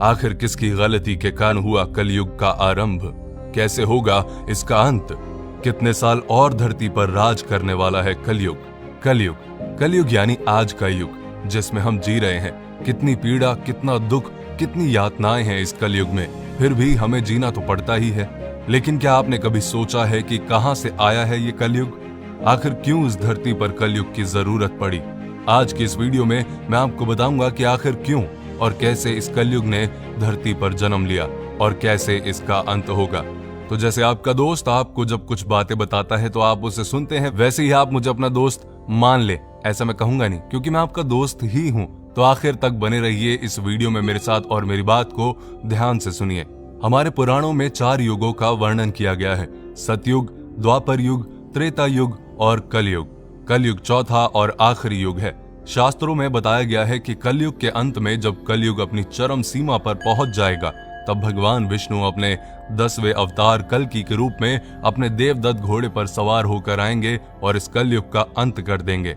आखिर किसकी गलती के कारण हुआ कलयुग का आरंभ? कैसे होगा इसका अंत? कितने साल और धरती पर राज करने वाला है कलयुग? कलयुग यानी आज का युग जिसमें हम जी रहे हैं। कितनी पीड़ा, कितना दुख, कितनी यातनाएं हैं इस कलयुग में, फिर भी हमें जीना तो पड़ता ही है। लेकिन क्या आपने कभी सोचा है कि कहां से आया है ये कलयुग? आखिर क्यों इस धरती पर कलयुग की जरूरत पड़ी? आज की इस वीडियो में मैं आपको बताऊंगा कि आखिर क्यों और कैसे इस कलयुग ने धरती पर जन्म लिया और कैसे इसका अंत होगा। तो जैसे आपका दोस्त आपको जब कुछ बातें बताता है तो आप उसे सुनते हैं, वैसे ही आप मुझे अपना दोस्त मान ले, ऐसा मैं कहूंगा नहीं, क्योंकि मैं आपका दोस्त ही हूं। तो आखिर तक बने रहिए इस वीडियो में मेरे साथ और मेरी बात को ध्यान से सुनिए। हमारे पुराणों में 4 युगों का वर्णन किया गया है: सतयुग, द्वापर युग, त्रेता युग और कलयुग। कलयुग चौथा और आखिरी युग है। शास्त्रों में बताया गया है कि कलयुग के अंत में जब कलयुग अपनी चरम सीमा पर पहुंच जाएगा, तब भगवान विष्णु अपने 10वें अवतार कल्कि के रूप में अपने देवदत्त घोड़े पर सवार होकर आएंगे और इस कलयुग का अंत कर देंगे।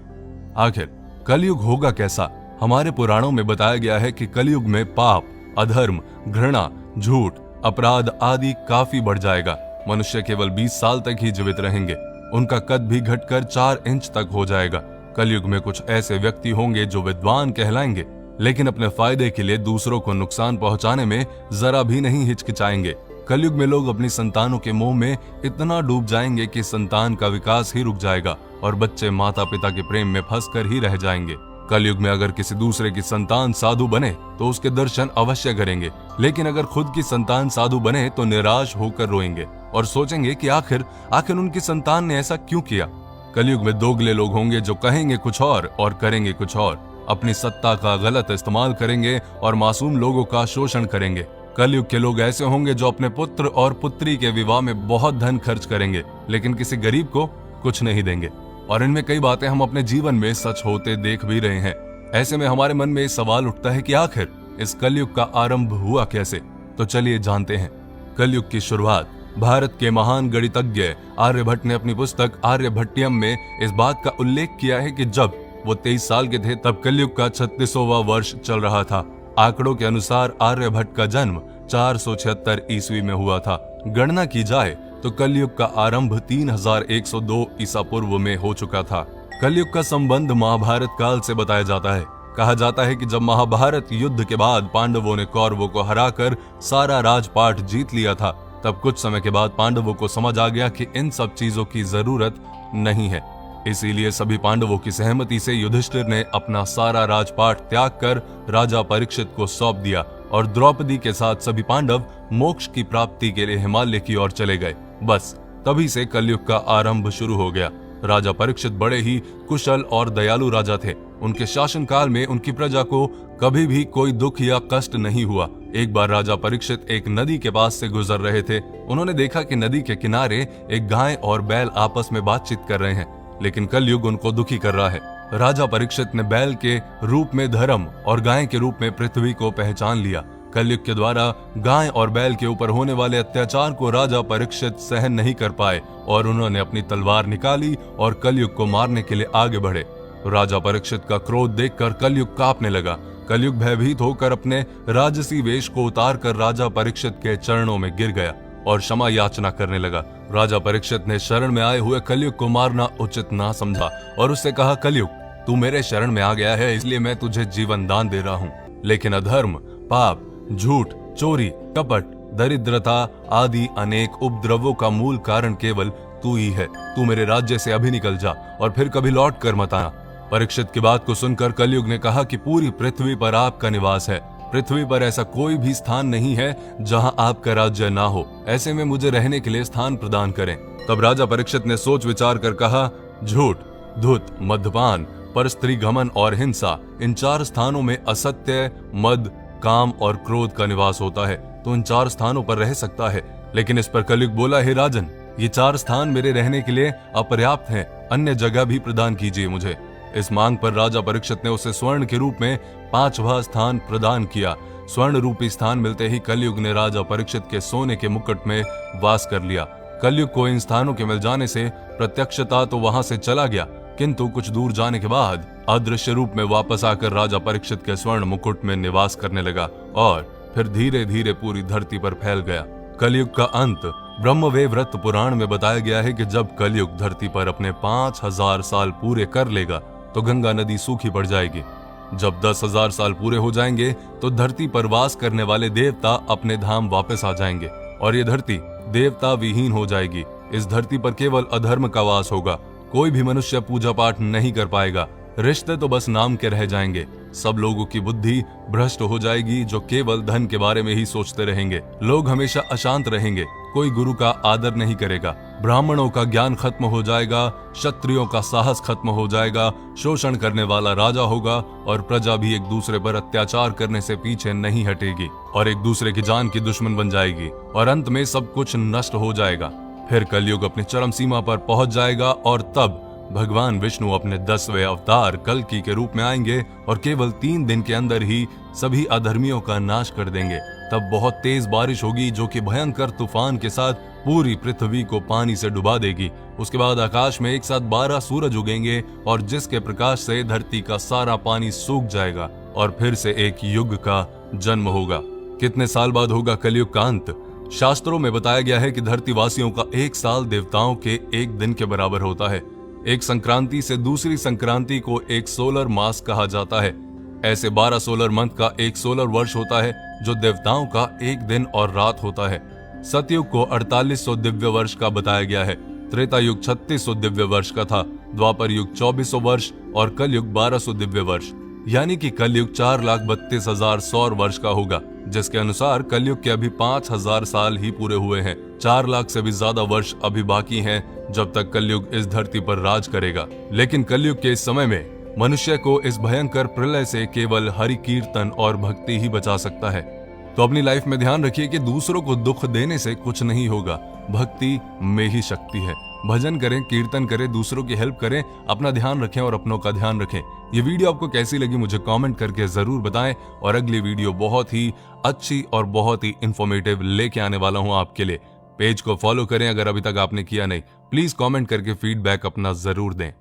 आखिर कलयुग होगा कैसा? हमारे पुराणों में बताया गया है कि कलयुग में पाप, अधर्म, घृणा, झूठ, अपराध आदि काफी बढ़ जाएगा। मनुष्य केवल 20 साल तक ही जीवित रहेंगे। उनका कद भी घटकर 4 इंच तक हो जाएगा। कलयुग में कुछ ऐसे व्यक्ति होंगे जो विद्वान कहलाएंगे, लेकिन अपने फायदे के लिए दूसरों को नुकसान पहुंचाने में जरा भी नहीं हिचकिचाएंगे। कलयुग में लोग अपनी संतानों के मोह में इतना डूब जाएंगे कि संतान का विकास ही रुक जाएगा और बच्चे माता पिता के प्रेम में फंसकर ही रह जाएंगे। कलयुग में अगर किसी दूसरे की संतान साधु बने तो उसके दर्शन अवश्य करेंगे, लेकिन अगर खुद की संतान साधु बने तो निराश होकर रोएंगे और सोचेंगे कि आखिर उनकी संतान ने ऐसा क्यों किया। कलयुग में दोगले लोग होंगे जो कहेंगे कुछ और करेंगे कुछ और, अपनी सत्ता का गलत इस्तेमाल करेंगे और मासूम लोगों का शोषण करेंगे। कलयुग के लोग ऐसे होंगे जो अपने पुत्र और पुत्री के विवाह में बहुत धन खर्च करेंगे, लेकिन किसी गरीब को कुछ नहीं देंगे। और इनमें कई बातें हम अपने जीवन में सच होते देख भी रहे हैं। ऐसे में हमारे मन में सवाल उठता है कि आखिर इस कलयुग का आरंभ हुआ कैसे? तो चलिए जानते हैं। कलयुग की शुरुआत भारत के महान गणितज्ञ आर्यभट्ट ने अपनी पुस्तक आर्यभट्टियम में इस बात का उल्लेख किया है कि जब वो 23 साल के थे तब कलयुग का 36वां वर्ष चल रहा था। आंकड़ों के अनुसार आर्यभट्ट का जन्म 476 ईस्वी में हुआ था। गणना की जाए तो कलयुग का आरंभ 3102 ईसा पूर्व में हो चुका था। कलयुग का संबंध महाभारत काल से बताया जाता है। कहा जाता है कि जब महाभारत युद्ध के बाद पांडवों ने कौरवों को हराकर सारा राजपाट जीत लिया था, तब कुछ समय के बाद पांडवों को समझ आ गया कि इन सब चीजों की जरूरत नहीं है। इसीलिए सभी पांडवों की सहमति से युधिष्ठिर ने अपना सारा राजपाट त्याग कर राजा परीक्षित को सौंप दिया और द्रौपदी के साथ सभी पांडव मोक्ष की प्राप्ति के लिए हिमालय की ओर चले गए। बस तभी से कलयुग का आरंभ शुरू हो गया। राजा परीक्षित बड़े ही कुशल और दयालु राजा थे। उनके शासनकाल में उनकी प्रजा को कभी भी कोई दुख या कष्ट नहीं हुआ। एक बार राजा परीक्षित एक नदी के पास से गुजर रहे थे। उन्होंने देखा कि नदी के किनारे एक गाय और बैल आपस में बातचीत कर रहे हैं, लेकिन कलयुग उनको दुखी कर रहा है। राजा परीक्षित ने बैल के रूप में धर्म और गाय के रूप में पृथ्वी को पहचान लिया। कलयुग के द्वारा गाय और बैल के ऊपर होने वाले अत्याचार को राजा परीक्षित सहन नहीं कर पाए और उन्होंने अपनी तलवार निकाली और कलयुग को मारने के लिए आगे बढ़े। राजा परीक्षित का क्रोध देखकर कलयुग कांपने लगा। कलयुग भयभीत होकर अपने राजसी वेश को उतार कर राजा परीक्षित के चरणों में गिर गया और क्षमा याचना करने लगा। राजा परीक्षित ने शरण में आए हुए कलयुग को मारना उचित ना समझा और उससे कहा, कलयुग तू मेरे शरण में आ गया है, इसलिए मैं तुझे जीवन दान दे रहा हूँ, लेकिन अधर्म, पाप, झूठ, चोरी, कपट, दरिद्रता आदि अनेक उपद्रवों का मूल कारण केवल तू ही है। तू मेरे राज्य से अभी निकल जा और फिर कभी लौट कर मत आना। परीक्षित की बात को सुनकर कलयुग ने कहा कि पूरी पृथ्वी पर आपका निवास है। पृथ्वी पर ऐसा कोई भी स्थान नहीं है जहां आपका राज्य ना हो। ऐसे में मुझे रहने के लिए स्थान प्रदान करें। तब राजा परीक्षित ने सोच विचार कर कहा, झूठ, धूत, मद्यपान, परस्त्री घमन और हिंसा, इन 4 स्थानों में असत्य, मद, काम और क्रोध का निवास होता है, तो इन 4 स्थानों पर रह सकता है। लेकिन इस पर कलयुग बोला, हे राजन, ये 4 स्थान मेरे रहने के लिए अपर्याप्त हैं, अन्य जगह भी प्रदान कीजिए मुझे। इस मांग पर राजा परीक्षित ने उसे स्वर्ण के रूप में 5वां स्थान प्रदान किया। स्वर्ण रूपी स्थान मिलते ही कलयुग ने राजा परीक्षित के सोने के मुकुट में वास कर लिया। कलयुग को इन स्थानों के मिल जाने से प्रत्यक्षता तो वहां से चला गया, किंतु कुछ दूर जाने के बाद अदृश्य रूप में वापस आकर राजा परीक्षित के स्वर्ण मुकुट में निवास करने लगा और फिर धीरे धीरे पूरी धरती पर फैल गया। कलयुग का अंत ब्रह्मवैवर्त पुराण में बताया गया है कि जब कलयुग धरती पर अपने 5000 साल पूरे कर लेगा तो गंगा नदी सूखी पड़ जाएगी। जब 10,000 साल पूरे हो जाएंगे तो धरती पर वास करने वाले देवता अपने धाम वापस आ जाएंगे और ये धरती देवता विहीन हो जाएगी। इस धरती पर केवल अधर्म का वास होगा। कोई भी मनुष्य पूजा पाठ नहीं कर पाएगा। रिश्ते तो बस नाम के रह जाएंगे। सब लोगों की बुद्धि भ्रष्ट हो जाएगी जो केवल धन के बारे में ही सोचते रहेंगे। लोग हमेशा अशांत रहेंगे। कोई गुरु का आदर नहीं करेगा। ब्राह्मणों का ज्ञान खत्म हो जाएगा। क्षत्रियों का साहस खत्म हो जाएगा। शोषण करने वाला राजा होगा और प्रजा भी एक दूसरे पर अत्याचार करने से पीछे नहीं हटेगी और एक दूसरे की जान की दुश्मन बन जाएगी और अंत में सब कुछ नष्ट हो जाएगा। फिर कलयुग अपनी चरम सीमा पर पहुंच जाएगा और तब भगवान विष्णु अपने 10वें अवतार कल्कि के रूप में आएंगे और केवल 3 दिन के अंदर ही सभी अधर्मियों का नाश कर देंगे। तब बहुत तेज बारिश होगी जो कि भयंकर तूफान के साथ पूरी पृथ्वी को पानी से डुबा देगी। उसके बाद आकाश में एक साथ 12 सूरज उगेंगे और जिसके प्रकाश से धरती का सारा पानी सूख जाएगा और फिर से एक युग का जन्म होगा। कितने साल बाद होगा कलयुग का अंत? शास्त्रों में बताया गया है कि धरतीवासियों का 1 साल देवताओं के 1 दिन के बराबर होता है। एक संक्रांति से दूसरी संक्रांति को एक सोलर मास कहा जाता है। ऐसे 12 सोलर मंथ का एक सोलर वर्ष होता है जो देवताओं का 1 दिन और रात होता है। सतयुग को 4800 दिव्य वर्ष का बताया गया है। त्रेता युग 3600 दिव्य वर्ष का था। द्वापर युग 2400 वर्ष और कलयुग 1200 दिव्य वर्ष, यानी कि कलयुग 4,32,000 सौर वर्ष का होगा, जिसके अनुसार कलयुग के अभी 5000 साल ही पूरे हुए हैं। 4 लाख से भी ज्यादा वर्ष अभी बाकी हैं जब तक कलयुग इस धरती पर राज करेगा। लेकिन कलयुग के इस समय में मनुष्य को इस भयंकर प्रलय से केवल हरि कीर्तन और भक्ति ही बचा सकता है। तो अपनी लाइफ में ध्यान रखिए कि दूसरों को दुख देने से कुछ नहीं होगा। भक्ति में ही शक्ति है। भजन करें, कीर्तन करें, दूसरों की हेल्प करें, अपना ध्यान रखें और अपनों का ध्यान रखें। ये वीडियो आपको कैसी लगी मुझे कमेंट करके जरूर बताएं और अगली वीडियो बहुत ही अच्छी और बहुत ही इंफॉर्मेटिव लेके आने वाला हूं आपके लिए। पेज को फॉलो करें अगर अभी तक आपने किया नहीं। प्लीज कमेंट करके फीडबैक अपना जरूर दें।